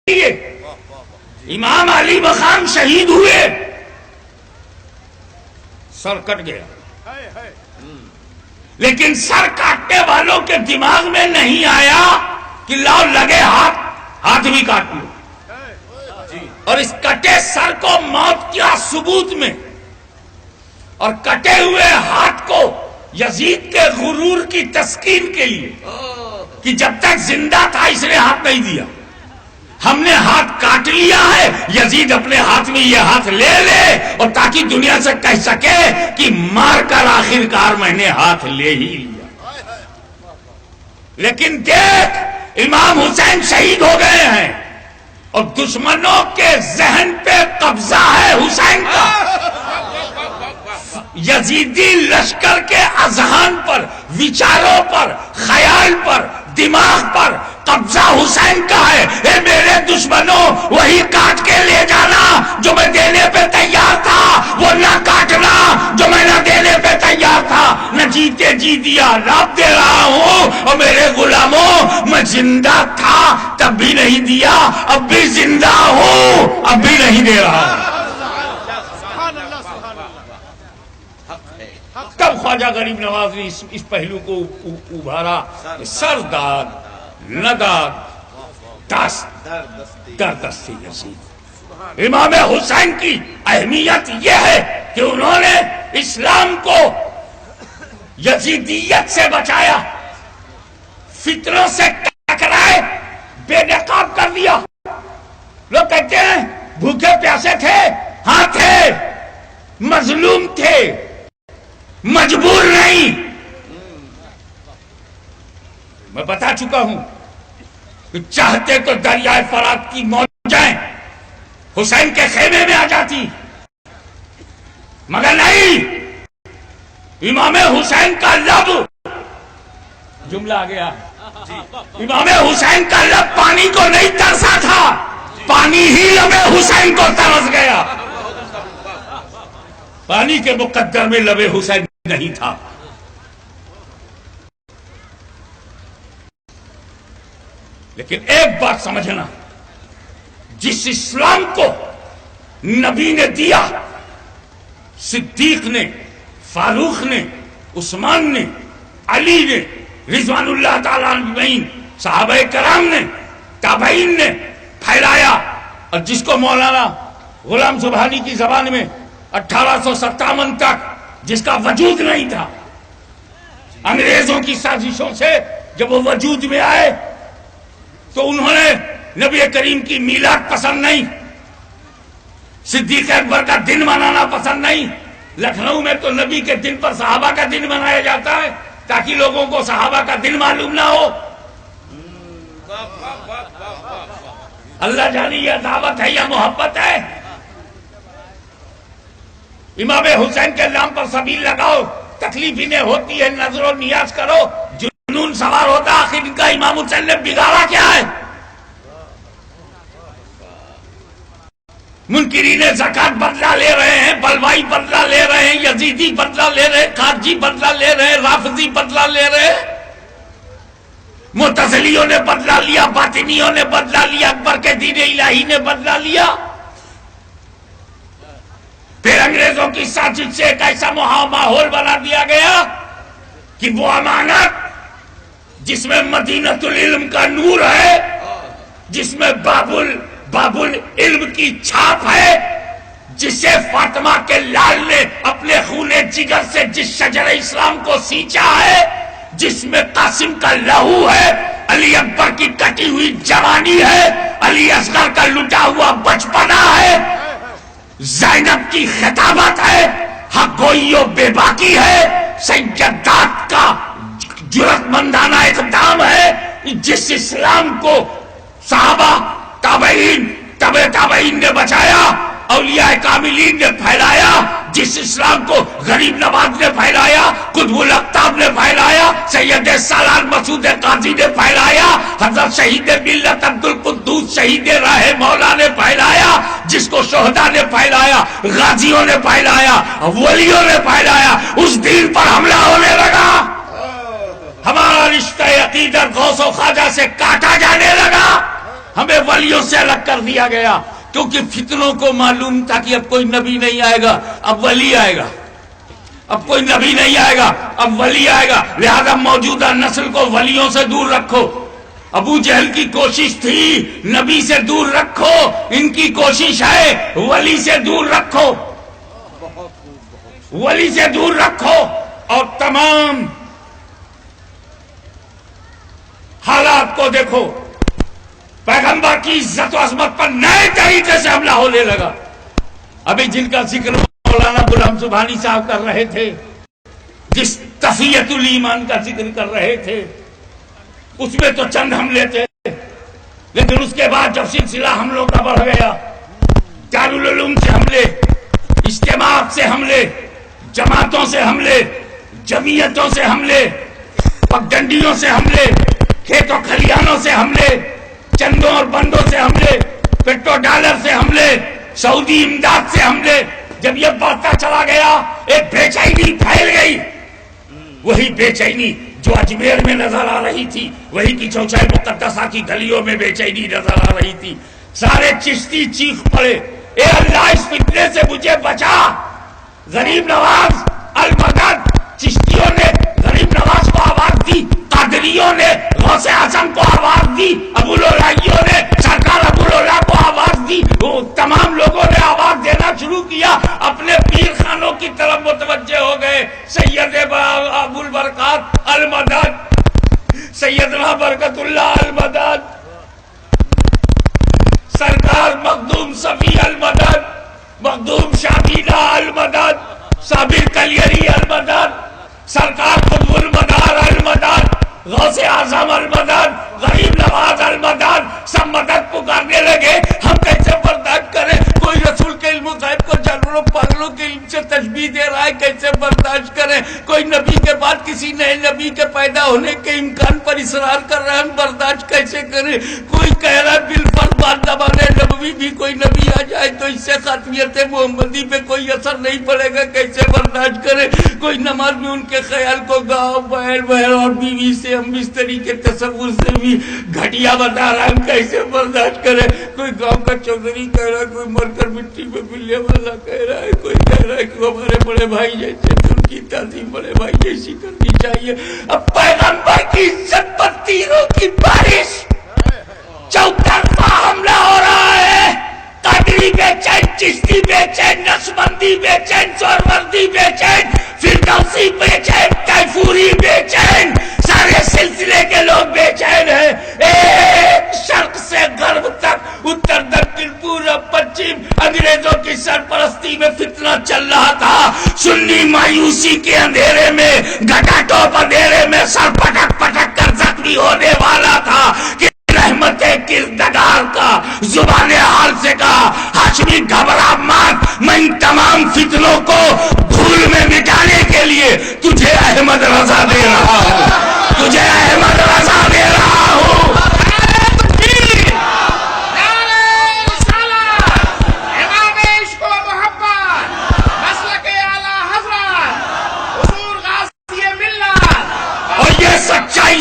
لیے امام علی مقام شہید ہوئے، سر کٹ گیا، لیکن سر کاٹنے والوں کے دماغ میں نہیں آیا کہ لاؤ لگے ہاتھ بھی کاٹ لو، اور اس کٹے سر کو موت کیا ثبوت میں، اور کٹے ہوئے ہاتھ کو یزید کے غرور کی تسکین کے لیے کہ جب تک زندہ تھا اس نے ہاتھ نہیں دیا، ہم نے ہاتھ کاٹ لیا ہے، یزید اپنے ہاتھ میں یہ ہاتھ لے لے، اور تاکہ دنیا سے کہہ سکے کہ مار کر آخر کار میں نے ہاتھ لے ہی لیا۔ لیکن دیکھ امام حسین شہید ہو گئے ہیں اور دشمنوں کے ذہن پہ قبضہ ہے حسین کا، یزیدی لشکر کے اذہان پر، وچاروں پر، خیال پر، دماغ پر قبضہ حسین کا ہے۔ اے میرے دشمنوں، وہی کاٹ کے لے جانا جو میں دینے پہ تیار تھا، وہ نہ کاٹنا جو میں نہ دینے پہ تیار تھا، نہ جیتے جی دیا، رات دے رہا ہوں، اور میرے غلاموں میں زندہ تھا تب بھی نہیں دیا، اب بھی زندہ ہوں، اب بھی نہیں دے رہا ہوں۔ تب خواجہ غریب نواز نے اس پہلو کو ابھارا، سردار نداد در دست یزید۔ امام حسین کی اہمیت یہ ہے کہ انہوں نے اسلام کو یزیدیت سے بچایا، فتنوں سے ٹکرائے، بے نقاب کر دیا۔ لوگ کہتے ہیں بھوکے پیاسے تھے، ہاں تھے، مظلوم تھے، مجبور نہیں۔ میں بتا چکا ہوں کہ چاہتے تو دریائے فرات کی موجیں حسین کے خیمے میں آ جاتی، مگر نہیں، امام حسین کا لب، جملہ آ گیا، امام حسین کا لب پانی کو نہیں ترسا تھا، پانی ہی لب حسین کو ترس گیا۔ پانی کے مقدر میں لب حسین نہیں تھا۔ لیکن ایک بات سمجھنا، جس اسلام کو نبی نے دیا، صدیق نے، فاروق نے، عثمان نے، علی نے، رضوان اللہ تعالیٰ اجمعین، صحابہ کرام نے، تابعین نے پھیلایا، اور جس کو مولانا غلام سبحانی کی زبان میں 1857 تک جس کا وجود نہیں تھا، انگریزوں کی سازشوں سے جب وہ وجود میں آئے تو انہوں نے نبی کریم کی میلاد پسند نہیں، صدیق اکبر کا دن منانا پسند نہیں۔ لکھنؤ میں تو نبی کے دن پر صحابہ کا دن منایا جاتا ہے تاکہ لوگوں کو صحابہ کا دن معلوم نہ ہو۔ اللہ جانی یہ دعوت ہے یا محبت ہے؟ امام حسین کے نام پر سبیل لگاؤ، تکلیف انہیں ہوتی ہے، نظر و نیاز کرو، جنون سوار ہوتا، آخر ان کا امام حسین نے بگاڑا کیا ہے؟ منکرین زکات بدلہ لے رہے ہیں، بلوائی بدلہ لے رہے ہیں، یزیدی بدلہ لے رہے ہیں، خارجی بدلہ لے رہے ہیں، رافضی بدلہ لے رہے ہیں، معتزلیوں نے بدلہ لیا، باطنیوں نے بدلہ لیا، اکبر کے دین الہی نے بدلہ لیا۔ پھر انگریزوں کی سازش سے ایک ایسا ماحول بنا دیا گیا کہ وہ امانت جس میں مدینۃ العلم کا نور ہے، جس میں باب العلم کی چھاپ ہے، جسے فاطمہ کے لال نے اپنے خون جگر سے جس شجر اسلام کو سینچا ہے، جس میں قاسم کا لہو ہے، علی اکبر کی کٹی ہوئی جوانی ہے، علی اصغر کا لٹا ہوا بچپنا ہے، زینب کی خطابت ہے، حق گوئی و بے باکی ہے، سیدات کا جرأت مندانہ اقدام ہے، جس اسلام کو صحابہ، تابعین، تبع تابعین نے بچایا، اولیاء کاملین نے پھیلایا، جس اسلام کو غریب نواز نے پھیلایا، قطب الاقطاب نے پھیلایا، سید سالار مسعود قاضی نے پھیلایا، حضرت شہید ملت عبدالقدوس شہید راہ مولا نے پھیلایا، جس کو شہداء نے پھیلایا، غازیوں نے پھیلایا، ولیوں نے پھیلایا، اس دین پر حملہ ہونے لگا، ہمارا رشتہ عقیدت غوث و خواجہ سے کاٹا جانے لگا، ہمیں ولیوں سے الگ کر دیا گیا، کیونکہ فتنوں کو معلوم تھا کہ اب کوئی نبی نہیں آئے گا، اب ولی آئے گا۔ اب کوئی نبی نہیں آئے گا، اب ولی آئے گا، لہذا موجودہ نسل کو ولیوں سے دور رکھو۔ ابو جہل کی کوشش تھی نبی سے دور رکھو، ان کی کوشش ہے ولی سے دور رکھو، ولی سے دور رکھو۔ اور تمام حالات کو دیکھو، پیغمبر کی عزت و عظمت پر نئے طریقے سے حملہ ہونے لگا۔ ابھی جن کا ذکر مولانا غلام سبحانی صاحب کر رہے تھے، جس تفیت الایمان کا ذکر کر رہے تھے، اس میں تو چند حملے تھے، لیکن اس کے بعد جب سلسلہ حملوں کا بڑھ گیا، دارالعلوم سے حملے، اجتماعات سے حملے، جماعتوں سے حملے، جمعیتوں سے حملے، پگڈنڈیوں سے حملے، کھیتوں کھلیانوں سے حملے، چندوں اور بندوں سے حملے، پیٹرو ڈالر سے حملے، سعودی امداد سے حملے، جب یہ بڑھتا چلا گیا ایک بے چینی پھیل گئی۔ وہی بے چینی جو اجمیر میں نظر آ رہی تھی، وہی کی چوچائے مقدسہ کی گلیوں میں بے چینی نظر آ رہی تھی۔ سارے چشتی چیخ پڑے، اے اللہ اس فتنے سے مجھے بچا۔ غریب نواز المدد، چشتیوں نے غریب نواز کو آواز دی، قادریوں نے غوث اعظم کو آواز دی، ابوالعلائیوں نے سرکار ابوالعلا کو آواز دی، وہ تمام لوگوں نے آواز دینا شروع کیا، اپنے پیر خانوں کی طرف متوجہ ہو گئے۔ سید ابو البرکات المدد، سیدنا برکت اللہ المدد، سرکار مخدوم صفی المدد، مخدوم شابینہ المدد، صابر کلیری المدد، سرکار قطب المدار المدد، غوث اعظم المدد، غریب نواز المدد، سب مدد پکارنے لگے۔ ہم کیسے برداشت کریں؟ کوئی رسول کے علم غیب کو جانوروں پاگلوں کے علم سے تشبیہ دے رہا ہے، کیسے برداشت کریں؟ کوئی نبی کے بعد کسی نئے نبی کے پیدا ہونے کے امکان پر اصرار کر رہا ہے، ہم برداشت کیسے کریں؟ کوئی کہہ رہا ہے بالفرض بعد زمانے نبوی بھی کوئی نبی آ جائے تو اس سے خاتمیت محمدی پہ کوئی اثر نہیں پڑے گا، کیسے برداشت کریں؟ کوئی نماز میں ان کے خیال کو گاؤں بہر بہر اور بیوی سے ہم بستری کے تصور سے بھی گھٹیا بتا رہا ہے، ہم کیسے برداشت کریں؟ کوئی گاؤں کا چودھری کہہ رہا ہے، کوئی مر کر مٹی میں ملنے والا کہہ رہا ہے، کوئی کہہ رہا ہے کہ ہمارے بڑے بھائی جیسے ان کی تعظیم بڑے بھائی جیسی کرنی چاہیے۔ اب پیغمبر کی عزت پر تیروں کی بارش، چوطرفہ حملہ ہو رہا ہے۔ قادری بے چین، چشتی بے چین، نقشبندی بے چین، سہروردی بے چین، فردوسی بے چین، تیفوری بے چین، سارے سلسلے کے لوگ بے چین ہیں۔ ایک شرق سے غرب تک، اتر دکن پورب پچھم، انگریزوں کی سرپرستی میں فتنہ چل رہا تھا۔ سنی مایوسی کے اندھیرے میں، گھٹاٹوپ اندھیرے میں سر پٹک پٹک کر زخمی ہونے والا تھا کہ رحمت کردگار کا زبان حال سے کہا، ہاشمی گھبرا مت، میں ان تمام فتنوں کو دھول میں مٹانے کے لیے تجھے احمد رضا دے رہا ہوں، تجھے احمد رضا